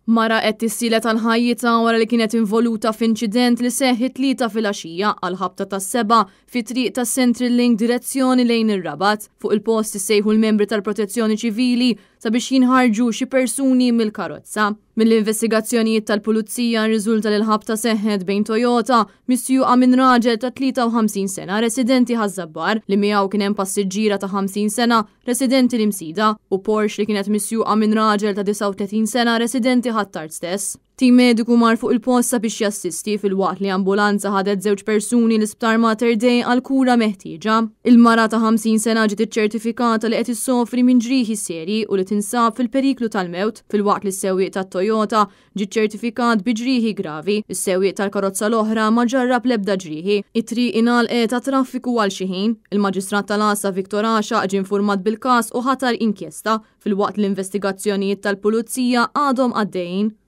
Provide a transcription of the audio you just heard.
Mara qed tissielet għal ħajjitha wara li kienet involuta f'inċident li seħħ 3 filgħaxija għal ħabta tas-7 fi triq ta' Central Link direzzjoni lejn ir-Rabat. Fuq il-post issejħu l-membri tal-Protezzjoni Ċivili sabiex jinħarġu xi persuni mill-karozza. Mill-investigazzjonijiet tal-Pulizija rriżulta li l-ħabta seħħet bejn Toyota misjuqa minn raġel ta' 53 sena residenti ħaż-Żabbar li miegħu kien hemm passiġġiera ta' 50 sena residenti l-Imsida u Porsche li kienet misjuqa minn raġel ta' 39 sena residenti ħattart stess. Tim mediku mar fuq il-post sabiex jassisti fil-waqt li ambulanza ħadet 2 persuni l-Isptar Mater Dei għal kura meħtieġa. Il-mara ta' 50 sena ġiet iċċertifikata li qed issofri minn ġrieħi serji u li tinsab fil-periklu tal-mewt fil-waqt li s-sewwieq tat-Toyota ġiet ċertifikat bi ġrieħi gravi. Is-sewwieq tal-karozza l-oħra ma ġarrab l-ebda ġrieħi. It-triq ingħalqet ta' traffiku għal xi ħin. Il-Maġistrat tal-Għassa Viktor Għaxa ġie infurmat bil-każ u ħatar inkjesta fil-waqt l-investigazzjonijiet tal-Pulizija għadhom għaddejjin.